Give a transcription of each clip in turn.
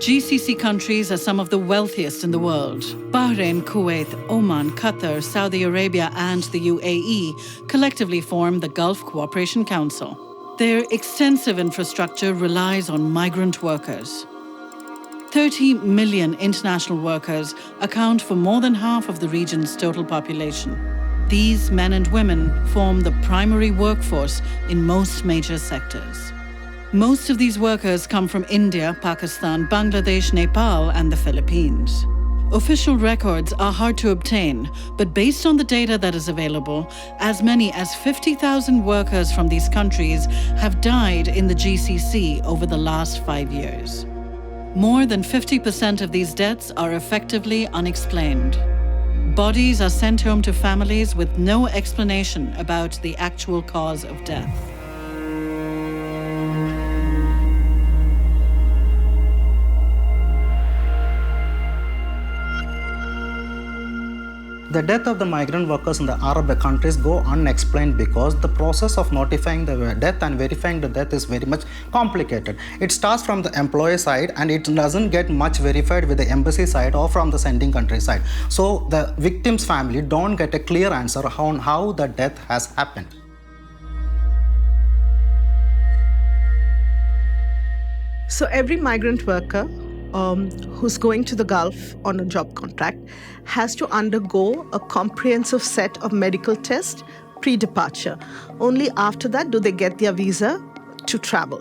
GCC countries are some of the wealthiest in the world. Bahrain, Kuwait, Oman, Qatar, Saudi Arabia, and the UAE collectively form the Gulf Cooperation Council. Their extensive infrastructure relies on migrant workers. 30 million international workers account for more than half of the region's total population. These men and women form the primary workforce in most major sectors. Most of these workers come from India, Pakistan, Bangladesh, Nepal, and the Philippines. Official records are hard to obtain, but based on the data that is available, as many as 50,000 workers from these countries have died in the GCC over the last 5 years. More than 50% of these deaths are effectively unexplained. Bodies are sent home to families with no explanation about the actual cause of death. The death of the migrant workers in the Arab countries go unexplained because the process of notifying the death and verifying the death is very much complicated. It starts from the employer side and it doesn't get much verified with the embassy side or from the sending country side. So the victim's family don't get a clear answer on how the death has happened. So every migrant worker who's going to the Gulf on a job contract has to undergo a comprehensive set of medical tests pre-departure. Only after that do they get their visa to travel.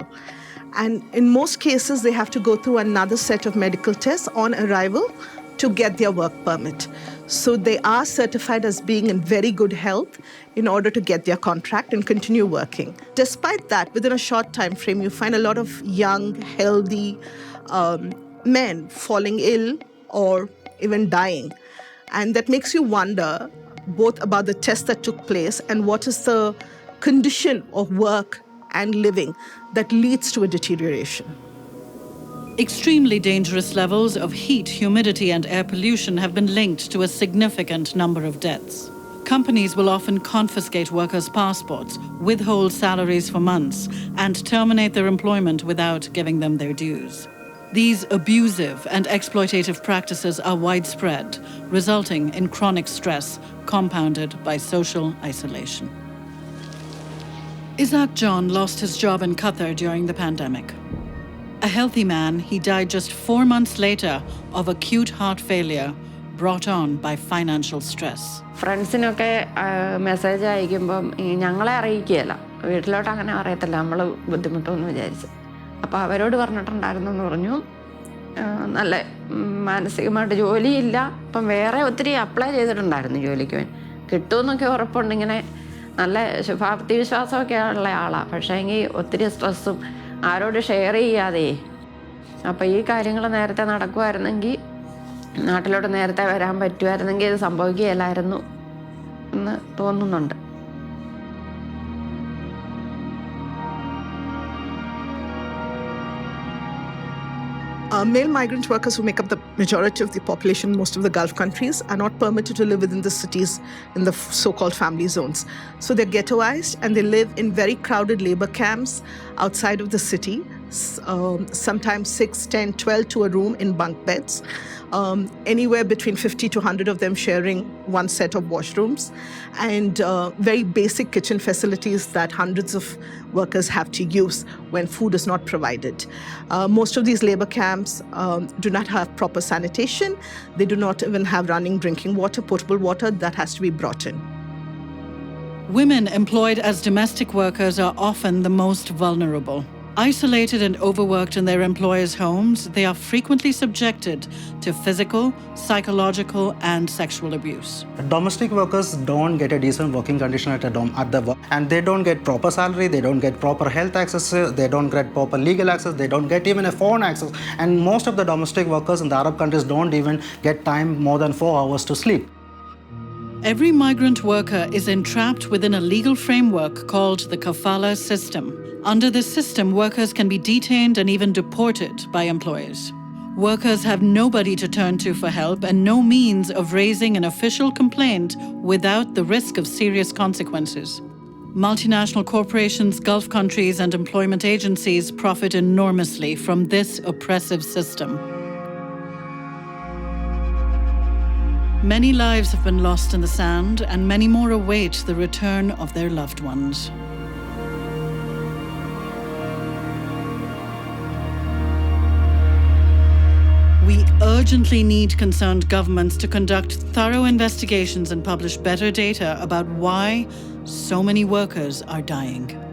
And in most cases, they have to go through another set of medical tests on arrival to get their work permit. So they are certified as being in very good health in order to get their contract and continue working. Despite that, within a short time frame, you find a lot of young, healthy men falling ill or even dying. And that makes you wonder both about the tests that took place and what is the condition of work and living that leads to a deterioration. Extremely dangerous levels of heat, humidity, and air pollution have been linked to a significant number of deaths. Companies will often confiscate workers' passports, withhold salaries for months, and terminate their employment without giving them their dues. These abusive and exploitative practices are widespread, resulting in chronic stress compounded by social isolation. Isaac John lost his job in Qatar during the pandemic. A healthy man, he died just 4 months later of acute heart failure brought on by financial stress. ഫ്രണ്ട്സിനൊക്കെ message അയക്കുമ്പം ഞങ്ങളെ അറിയിക്കുകയില്ല, വീട്ടിലോട്ട് അങ്ങനെ അറിയത്തില്ല, നമ്മൾ ബുദ്ധിമുട്ടുമെന്ന് വിചാരിച്ച്. അപ്പോൾ അവരോട് പറഞ്ഞിട്ടുണ്ടായിരുന്നെന്ന് പറഞ്ഞു, നല്ല മാനസികമായിട്ട് ജോലിയില്ല, അപ്പം വേറെ ഒത്തിരി അപ്ലൈ ചെയ്തിട്ടുണ്ടായിരുന്നു ജോലിക്ക്. കിട്ടുമെന്നൊക്കെ ഉറപ്പുണ്ട്, ഇങ്ങനെ നല്ല ശുഭാപ്തി വിശ്വാസമൊക്കെ ഉള്ള ആളാണ്. പക്ഷേ എങ്കിൽ ഒത്തിരി സ്ട്രെസ്സും ആരോട് ഷെയർ ചെയ്യാതെ. അപ്പോൾ ഈ കാര്യങ്ങൾ നേരത്തെ നടക്കുമായിരുന്നെങ്കിൽ, നാട്ടിലോട്ട് നേരത്തെ വരാൻ പറ്റുമായിരുന്നെങ്കിൽ ഇത് സംഭവിക്കുകയില്ലായിരുന്നു എന്ന് തോന്നുന്നുണ്ട്. Male migrant workers who make up the majority of the population in most of the Gulf countries are not permitted to live within the cities in the so-called family zones. So they're ghettoized and they live in very crowded labor camps outside of the city, sometimes 6, 10, 12 to a room in bunk beds. Anywhere between 50 to 100 of them sharing one set of washrooms, and very basic kitchen facilities that hundreds of workers have to use when food is not provided. Most of these labor camps do not have proper sanitation. They do not even have running drinking water, potable water that has to be brought in. Women employed as domestic workers are often the most vulnerable. Isolated and overworked in their employers' homes, they are frequently subjected to physical, psychological, and sexual abuse. Domestic workers don't get a decent working condition at the work, and they don't get proper salary, they don't get proper health access, they don't get proper legal access, they don't get even a phone access, and most of the domestic workers in the Arab countries don't even get time more than 4 hours to sleep. Every migrant worker is entrapped within a legal framework called the kafala system. Under this system, workers can be detained and even deported by employers. Workers have nobody to turn to for help and no means of raising an official complaint without the risk of serious consequences. Multinational corporations, Gulf countries, and employment agencies profit enormously from this oppressive system. Many lives have been lost in the sand, and many more await the return of their loved ones. We urgently need concerned governments to conduct thorough investigations and publish better data about why so many workers are dying.